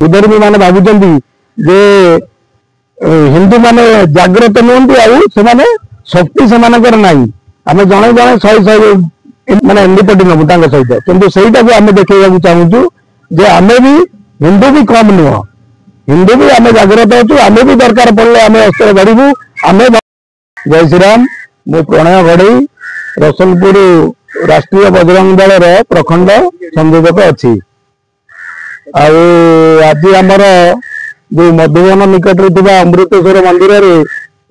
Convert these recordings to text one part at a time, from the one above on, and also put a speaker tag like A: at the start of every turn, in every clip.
A: विधर्मी माने भावुचंदी जे हिंदू माने जागृत नुहंती आने शक्ति से नाई आम जड़े जड़े शहे शहे माने निपटी नबू सहित किंतु सहीटा को आम देखा चाहूँ जे आम भी हिंदू भी कम नुह हिंदू भी आम जागृत अच्छु आम भी दरकार पड़े आम अस्त्र गढ़ू आम जय श्रीराम मु प्रणय घड़ई रसलपुर राष्ट्रीय बजरंग दल प्रखंड संयोजक अच्छी आज आमर जो मधुबन निकट अमृतेश्वर मंदिर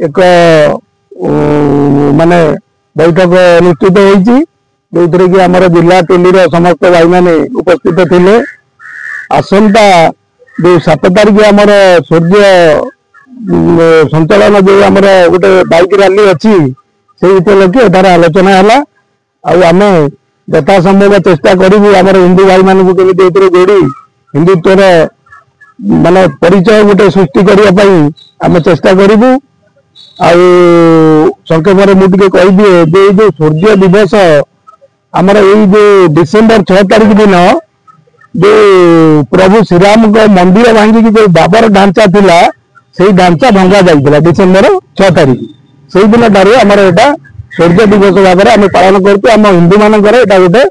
A: एक माने बैठक अनुष्ठित होती जो कि आमर जिला टिल्ली समस्त भाई मैंने उपस्थित थे आसंता जो 7 तारिख आमर सूर्य संचालन जो आमर गोटे बाइक रैली अच्छी से उपलक्षे तार आलोचना है आम यथा संभव चेष्टा करूँ आमर हिंदू भाई मान केमी जोड़ी हिंदुत्वर माने परिचय गोटे सृष्टि करने आम चेष्टा करूँ संक्षेप में मुझे कहीदिए जो सूर्य दिवस आमर यही जो डिसेम्बर 6 तारिख दिन जो प्रभु श्रीराम को मंदिर भांगिकी जो बाबर ढांचा थिला से ढांचा भंगा जाइए डिसेम्बर 6 तारिख से दिन ठार आमर यहाँ सूर्य दिवस भाव में आम पालन करम हिंदू मानकर यहाँ गोटे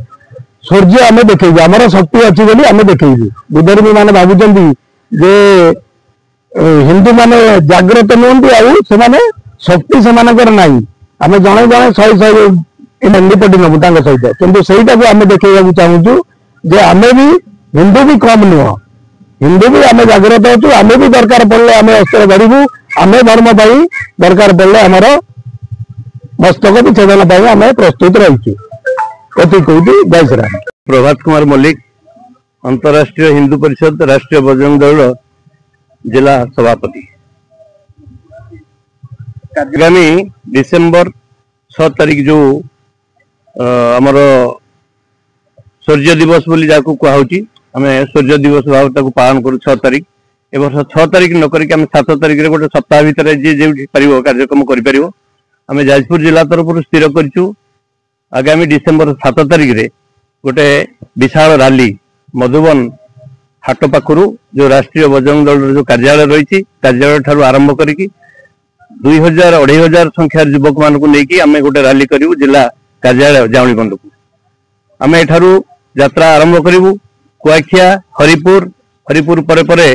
A: सूर्य आम देखू आमर शक्ति अच्छी बोली आम देखू विधर्मी माने भावुचंदी जे हिंदू माने जागृत नुहंती आने शक्ति से नाई आम जड़े जड़े शहे शहे निपटी नबू सहित किंतु सहीटा को आम देखा चाहूँ जे आम भी हिंदू भी कम नुह हिंदू भी आम जागृत अच्छु आम भी दरकार पड़े आम अस्त्र गढ़ू आम धर्म दरकार पड़े आमर मस्तक विच्छेदन आम प्रस्तुत रही कथी कहती जय श्री राम।
B: प्रभात कुमार मल्लिक अंतरराष्ट्रीय हिंदू परिषद राष्ट्रीय बजरंग दल जिला सभापति। आगामी डिसेम्बर 6 तारिख जो आमर सूर्य दिवस बोली जाकू कहुची आम सूर्य दिवस भाव पालन करूँ 6 तारिख ए वर्ष 6 तारिख न करके आम 7 तारिख रे गोटे सप्ताह भितर जी जो कार्यक्रम कर आम जाजपुर जिला तरफ स्थिर करूँ आगामी डिसेम्बर 7 तारिख रे गोटे विशाल रैली मधुबन हाट पाखु जो राष्ट्रीय बजरंग दल जो कार्यालय रही कार्यालय ठारू आरंभ करी 2000-2500 संख्यार युवक मान नहीं आम गोटे रैली करूँ जिला कार्यालय जावणी बंध को आम एठारू यात्रा आरंभ करूँ कुआखिया हरिपुर हरिपुर परे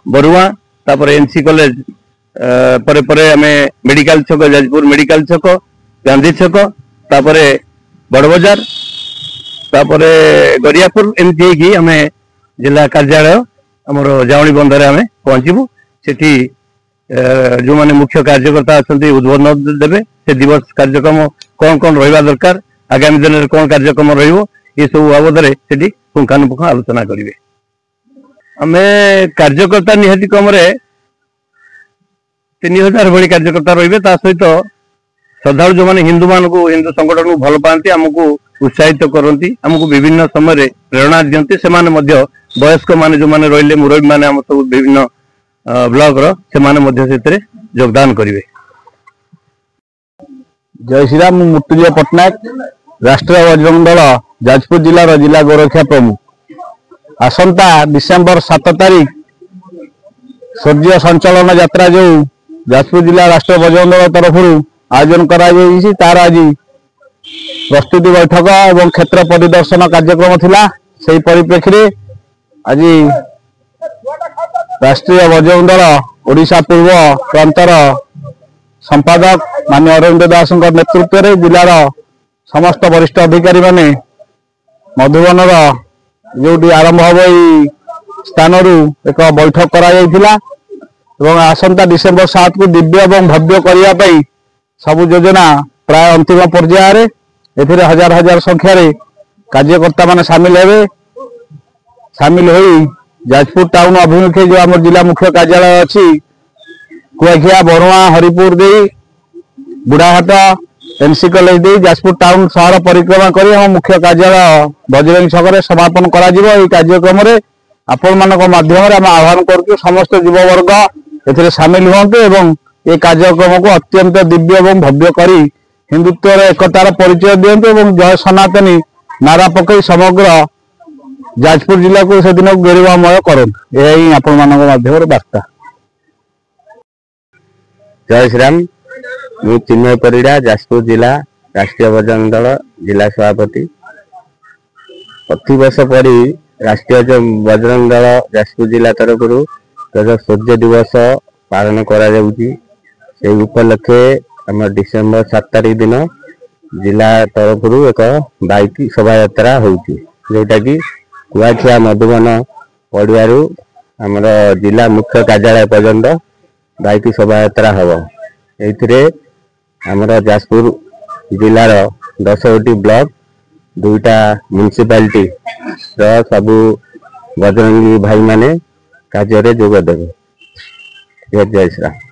B: बरुआ तापर एनसी कॉलेज परे आम मेडिकल छक जाजपुर मेडिकल छक गांधी छक तापर बड़बजार तापर गरियापुर एमती आम जिला कार्यालय आमर जावणी बंधर आम पहुंचबू सेठी जो माने मुख्य कार्यकर्ता अच्छा उद्बोधन देवे से दिवस कार्यक्रम कौन कौन रहा दरकार आगामी दिन में कौन कार्यक्रम ये सब बाबद से पुंखानुपुंख आलोचना करेंगे। आम कार्यकर्ता निहाती कम 3000 भाई कार्यकर्ता रही सहित श्रद्धा जो मैंने हिंदू मान को हिंदू संगठन को भल पाती आमको उत्साहित करती आमको विभिन्न समय प्रेरणा दिखती से वयस्क मान जो मैंने रही मुरबी मैंने आम सब विभिन्न ब्लॉक से योगदान करेंगे।
A: जय श्री राम। मृत्युंजय पट्टनायक राष्ट्रीय बजरंग दल जाजपुर जिलार जिला गोरक्षा प्रमुख आसंता डिसेम्बर 7 तारिख सूर्य संचालन यात्रा जो जाजपुर जिला राष्ट्रीय बजरंग दल तरफ आयोजन कर तार आज प्रस्तुति बैठक और क्षेत्र परिदर्शन कार्यक्रम थिला से परिप्रेक्षी आज राष्ट्रीय बजरंग दल ओडिशा पूर्व प्रांतर संपादक माननीय अरविंद दास नेतृत्व में जिलार समस्त वरिष्ठ अधिकारी माने मधुबन जो आरंभ हम स्थान एक बैठक कर आसंता डिसेम्बर 7 को दिव्य और भव्य करने सबु योजना प्राय अंतिम पर्यायर ए हजार हजार संख्यार कार्यकर्ता मान सामिल हे सामिल हो जाजपुर टाउन अभिमुखे जो आम जिला मुख्य कार्यालय अच्छी कुआखिया बरुआ हरिपुर दे बुढ़ाहाट एनसी कॉलेज दे जाजपुर टाउन शहर परिक्रमा कर मुख्य कार्यालय बजरंग छक समापन कर कार्यक्रम आपण मान माध्यम आह्वान कर समस्त युववर्ग ए सामिल हुए एवं ये कार्यक्रम को अत्यंत दिव्य और भव्य करी हिंदुत्व एकतार परिचय दिंतु जय सनातनी नारा पकई समग्र ଯାଜପୁର ଜିଲ୍ଲାକୁ ସେଦିନ ଗରିମାମୟ କରନ୍ତୁ। ଏହା ହିଁ ଆପଣମାନଙ୍କ ମାଧ୍ୟମରେ ବାର୍ତ୍ତା।
C: ଜୟ ଶ୍ରୀରାମ। ମୁଁ ଚିନ୍ମୟ ପରିଡ଼ା, ଯାଜପୁର ଜିଲ୍ଲା ରାଷ୍ଟ୍ରୀୟ ବଜରଙ୍ଗ ଦଳ ଜିଲ୍ଲା ସଭାପତି। ପ୍ରତିବର୍ଷ ପରି ରାଷ୍ଟ୍ରୀୟ ବଜରଙ୍ଗ ଦଳ ଯାଜପୁର ଜିଲ୍ଲା ତରଫରୁ ସୂର୍ଯ୍ୟ ଦିବସ ପାଳନ କରାଯାଉଛି। ସେହି ଉପଲକ୍ଷେ ଆମର ଡିସେମ୍ବର 7 ତାରିଖ ଦିନ ଜିଲ୍ଲା ତରଫରୁ ଏକ ବାଇକ୍ ଶୋଭାଯାତ୍ରା ହେଉଛି, ଯେଉଁଟାକି କୁଆଖିଆ ମଧୁବନ ପଡ଼ିଆରୁ ଆମର ଜିଲ୍ଲା ମୁଖ୍ୟ କାର୍ଯ୍ୟାଳୟ ପର୍ଯ୍ୟନ୍ତ ବାଇକ୍ ଶୋଭାଯାତ୍ରା ହେବ। ଏଥିରେ ଆମର ଯାଜପୁର ଜିଲ୍ଲାର 10ଗୋଟି ବ୍ଲକ, 2ଟା ମ୍ୟୁନିସିପାଲିଟିର ସବୁ ବଜରଙ୍ଗୀ ଭାଇମାନେ କାର୍ଯ୍ୟରେ ଯୋଗ ଦେବେ। ଜୟ ଶ୍ରୀରାମ।